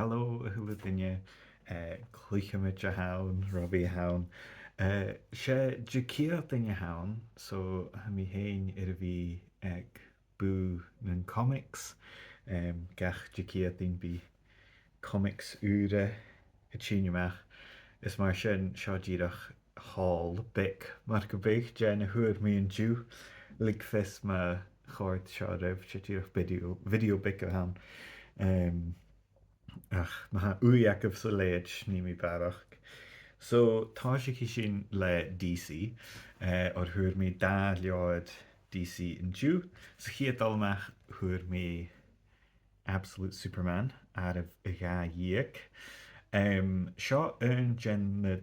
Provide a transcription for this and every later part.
Hello, thula duine Cluicheamaid a hain, Robbie a hain. sé de céad duine hain, so ha mi héin ar a bhí ag bú na comics, gach de céad duine bí comics úre a tíineach. Is mar sin seo díadach hall bic mar go bích de na thuair míon dú, lig fis me chóirt seo raibh sé díadach video bic a hain. Ach, mae ha úiacah sa léid ní mi barrachd. So, tá sé sin le DC, o'r thuair mi da leod DC yn dú. So, chiad dalmach thuair mi Absolute Superman ar y ga dhéag. Seo yn gen na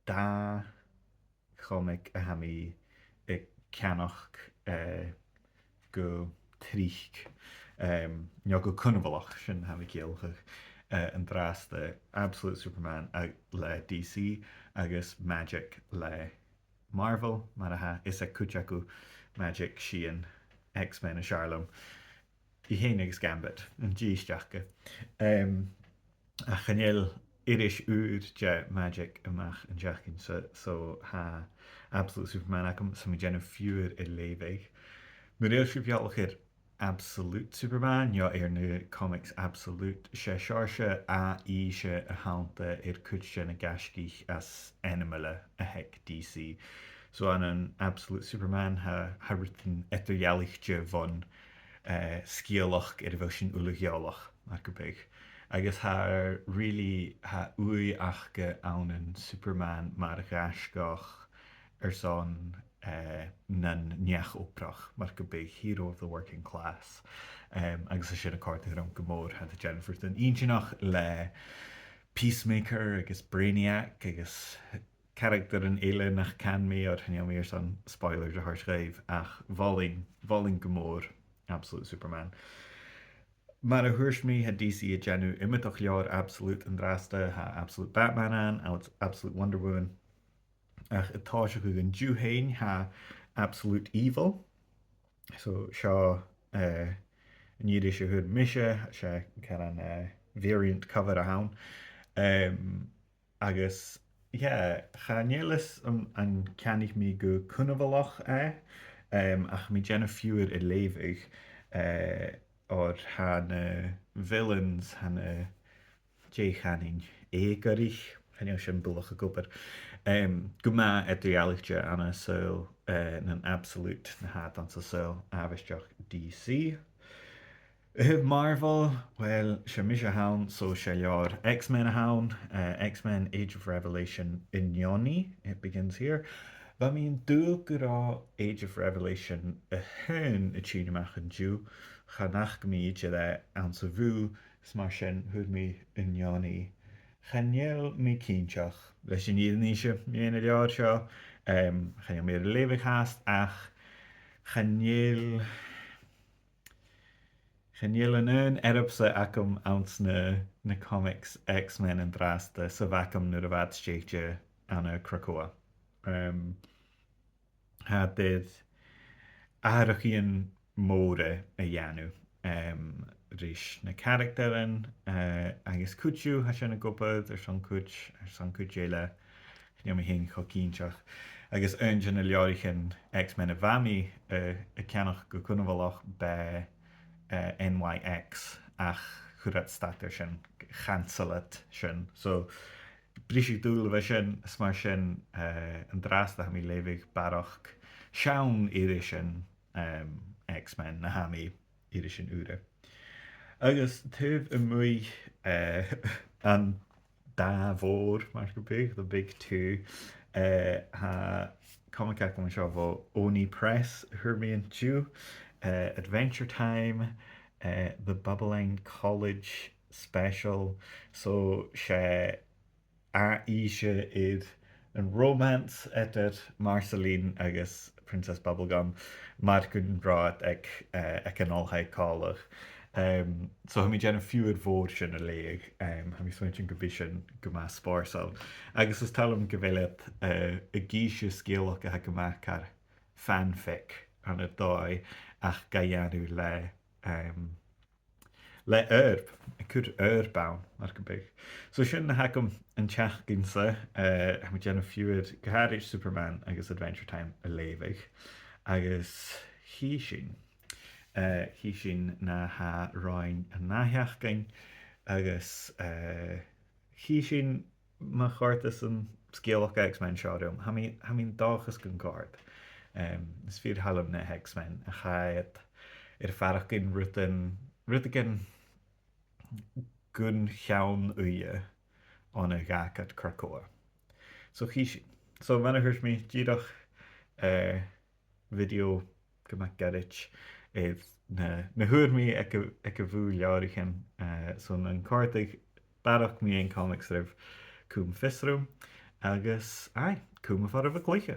da comic a ha mi y ceannach go tríoch nó go cunbhalach sin ha mi céalchach an dras de Absolute Superman le DC agus Magic le Marvel mar a ha is a cúte acu Magic sian X-Men a Charlem I héananig Gambit an díisteachcha. A chanéal iris úr de Magic amach an deachcin so ha Absolute Superman acum sa mi déanamh fiúr I Leig. Nu réil siú bealach ar Absolute Superman, ja ar na comics Absolute sé seirse a íse a háanta ar cuite na gascích as animale a heic DC. So an Absolute Superman ha rutain etarhealaigte von scéalach ar bhil sin ulagealach mar go big. Agus ha really ha ui achge an Superman mar gascach ar son nan neach oprach mar go big hero of the working class. Agus sin a còrdadh an gomór had a Jennifer den intinach le Peacemaker agus Brainiac agus character an éile nach can mé ar henne mé san spoiler de haar schreef ach Bubbeline gomór Absolute Superman. Mar a thuirs mi had DC a genu imimeach leor Absolute an drasta ha Absolute Batman an Absolute Wonder Woman. Ach atá se go an dúhéin ha Absolute Evil. So seo níidir se chud mise se can an variant cover a hain. Agus chanélas an canig mi go cunbhalach ach mi déanamh fiúr I léimh or ha na villains ha na déchaning égarich han sin bulach a gobar. Go ma etrialigte anna so an Absolute na hat an sa so avisteach DC. Marvel, well, se mis a haun so se leor X-Men a haun, X-Men Age of Revelation in Yoni, it begins here. Ba mi'n dúil go rá Age of Revelation a hen a tíineach an dú, chanach mi de an sa bhú, smar sin thuair mi in Yoni. Chanéal mi cínteach leis sin iad níise miana leor seo, chanéal mé léimh háast ach chanéal an erupsa acum ans na comics X-Men an drasta sa bhacum nuair a bhd stéite anna Krakoa. Ha did airachíon móra a dheanú. Rís na characterin agus cúteú ha sin na gopad ar san cút éile mé hén cho cínteach. Agus an na leorichin X-Men a bhami a ceannach go cunbhalach be NYX ach churad statar sin chancelat sin. So brísigh dúil bheith sin smar sin an drasta ha mi léimh barrachd sean idir sin X-Men na ha mi idir sin úre. Agus tuh a mui an da bhór mar go big, the big two, ha comic ac an seo bh Oni Press Hermione Jew, Adventure Time, the Bubbeline College Special, so sé a-ise iad an romance etet Marceline agus Princess Bubblegum mar gon rád ag an allhaid cálach. So ha mi déanamh fiúr bhór sin a Leig, ha mi swintin go bhí sin go má spórsal. Agus is talm go bhfuilead a gíise scéalach a ha go má car fanfic an a dói ach ga dheanú le herb chur herbán mar go big. So sin na hacum an teach ginsa mu déanana fiúid gohair Superman agus Adventure Time a Leig agus hí sin na ha ráin a nátheachgain agus hí sin má chuirtas an scéalach X-Men seóm. Ha mín dáchas gon gard. Is fiad hallam na X-Men a chaid fearach gin rutain gun cheann uile an a gacad carcóa. So hí sin. So mena thuirt mí díadach video go mac gadit na thuairmí ag go bhú leáirichin son an còrdadh barrachd mí an comics ribh cúm fisrum agus cúm a far a bh Cluiche.